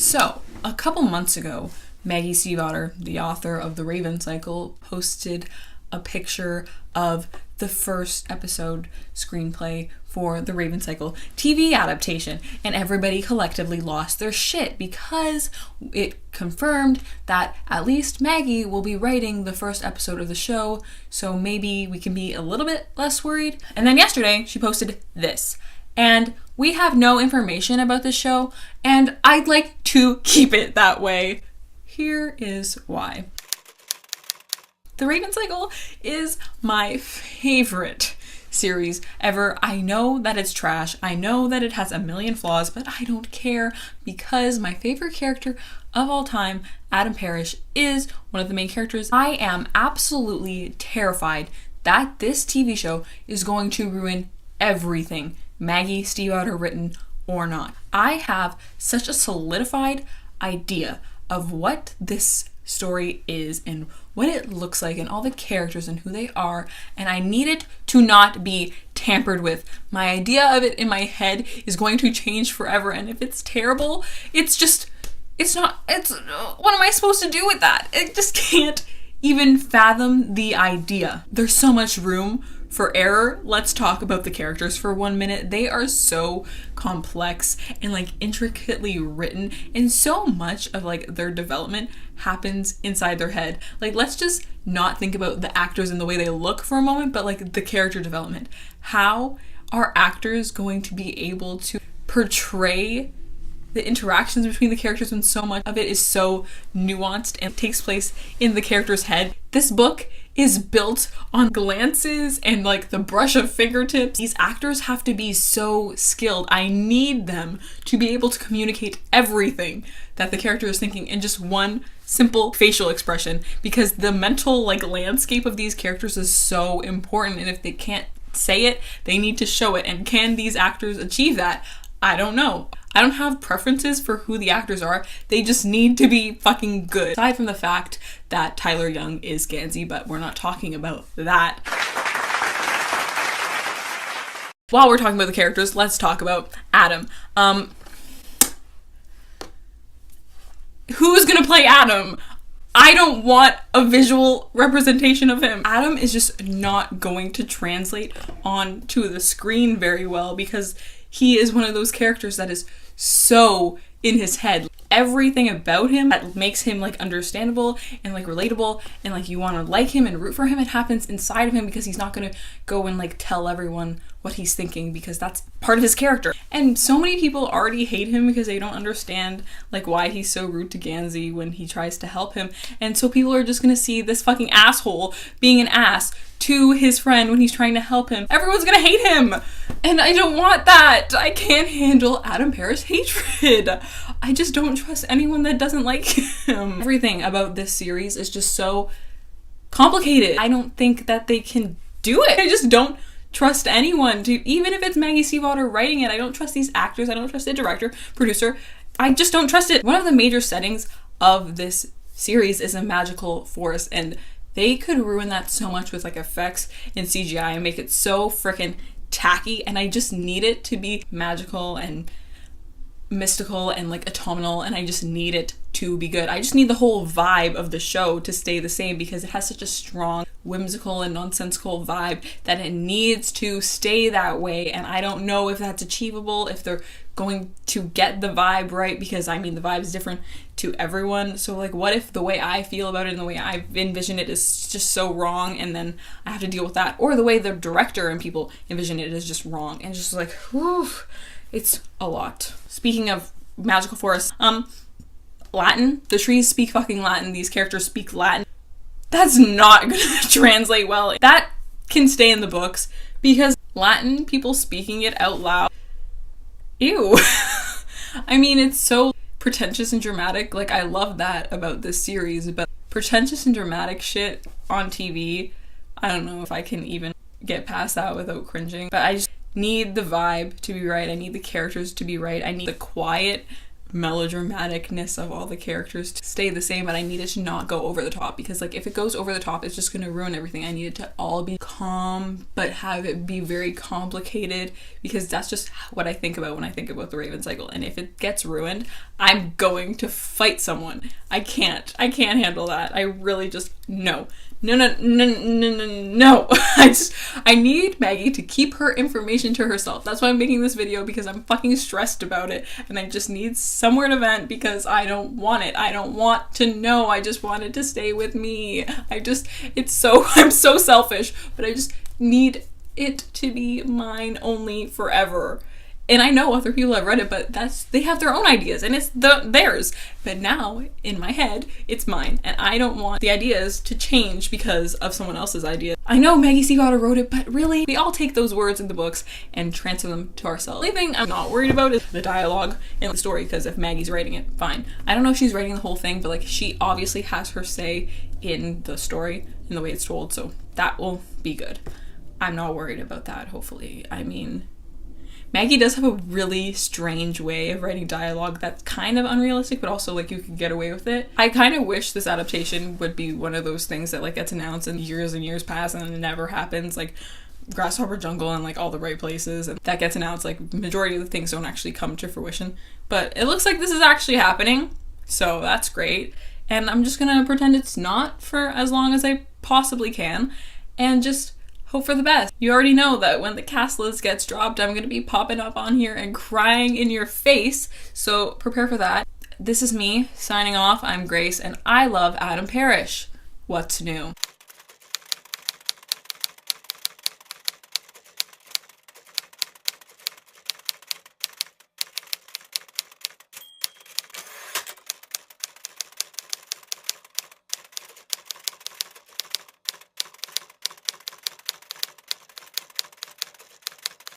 So, a couple months ago, Maggie Stiefvater, the author of The Raven Cycle, posted a picture of the first episode screenplay for The Raven Cycle TV adaptation, and everybody collectively lost their shit because it confirmed that at least Maggie will be writing the first episode of the show, so maybe we can be a little bit less worried. And then yesterday, she posted this. And we have no information about this show, and I'd like to keep it that way. Here is why. The Raven Cycle is my favorite series ever. I know that it's trash. I know that it has a million flaws, but I don't care because my favorite character of all time, Adam Parrish, is one of the main characters. I am absolutely terrified that this TV show is going to ruin everything Maggie Stiefvater written or not. I have such a solidified idea of what this story is and what it looks like and all the characters and who they are, and I need it to not be tampered with. My idea of it in my head is going to change forever, and if it's terrible, what am I supposed to do with that? I just can't even fathom the idea. There's so much room for error. Let's talk about the characters for 1 minute. They are so complex and intricately written, and so much of their development happens inside their head. Let's just not think about the actors and the way they look for a moment, but the character development. How are actors going to be able to portray the interactions between the characters when so much of it is so nuanced and takes place in the character's head? This book is built on glances and the brush of fingertips. These actors have to be so skilled. I need them to be able to communicate everything that the character is thinking in just one simple facial expression, because the mental landscape of these characters is so important, and if they can't say it, they need to show it. And can these actors achieve that? I don't know. I don't have preferences for who the actors are. They just need to be fucking good. Aside from the fact that Tyler Young is Gansey, but we're not talking about that. While we're talking about the characters, let's talk about Adam. Who's gonna play Adam? I don't want a visual representation of him. Adam is just not going to translate onto the screen very well because he is one of those characters that is so in his head. Everything about him that makes him understandable and relatable and you want to like him and root for him, it happens inside of him, because he's not going to go and tell everyone what he's thinking, because that's part of his character. And so many people already hate him because they don't understand why he's so rude to Gansey when he tries to help him. And so people are just going to see this fucking asshole being an ass to his friend when he's trying to help him. Everyone's gonna hate him, and I don't want that. I can't handle Adam Parrish hatred. I just don't trust anyone that doesn't like him. Everything about this series is just so complicated. I don't think that they can do it. I just don't trust anyone to, even if it's Maggie Stiefvater writing it. I don't trust these actors. I don't trust the director, producer. I just don't trust it. One of the major settings of this series is a magical forest, and they could ruin that so much with effects and CGI and make it so freaking tacky, and I just need it to be magical and mystical and autumnal, and I just need it to be good. I just need the whole vibe of the show to stay the same, because it has such a strong whimsical and nonsensical vibe that it needs to stay that way, and I don't know if that's achievable, if they're going to get the vibe right, because the vibe is different to everyone. So what if the way I feel about it and the way I envision it is just so wrong, and then I have to deal with that, or the way the director and people envision it is just wrong, and just whew, it's a lot. Speaking of magical forests, Latin, the trees speak fucking Latin, these characters speak Latin. That's not gonna translate well. That can stay in the books, because Latin, people speaking it out loud, ew. It's so pretentious and dramatic. I love that about this series, but pretentious and dramatic shit on TV, I don't know if I can even get past that without cringing. But I just need the vibe to be right. I need the characters to be right. I need the quiet melodramaticness of all the characters to stay the same, but I need it to not go over the top, because like if it goes over the top, it's just gonna ruin everything. I need it to all be calm, but have it be very complicated, because that's just what I think about when I think about the Raven Cycle. And if it gets ruined, I'm going to fight someone. I can't handle that. I really just, no. I need Maggie to keep her information to herself. That's why I'm making this video, because I'm fucking stressed about it, and I just need somewhere to vent, because I don't want it. I don't want to know. I just want it to stay with me. I'm so selfish, but I just need it to be mine only forever. And I know other people have read it, but they have their own ideas, and it's theirs. But now, in my head, it's mine, and I don't want the ideas to change because of someone else's idea. I know Maggie Stiefvater wrote it, but really, we all take those words in the books and transfer them to ourselves. The only thing I'm not worried about is the dialogue in the story, because if Maggie's writing it, fine. I don't know if she's writing the whole thing, but like she obviously has her say in the story, in the way it's told, so that will be good. I'm not worried about that, hopefully. I mean, Maggie does have a really strange way of writing dialogue that's kind of unrealistic, but also like you can get away with it. I kind of wish this adaptation would be one of those things that like gets announced and years pass and it never happens, like Grasshopper Jungle and like All the Right Places, and that gets announced, like majority of the things don't actually come to fruition. But it looks like this is actually happening, so that's great. And I'm just gonna pretend it's not for as long as I possibly can, and just hope for the best. You already know that when the cast list gets dropped, I'm gonna be popping up on here and crying in your face, so prepare for that. This is me signing off. I'm Grace, and I love Adam Parrish. What's new?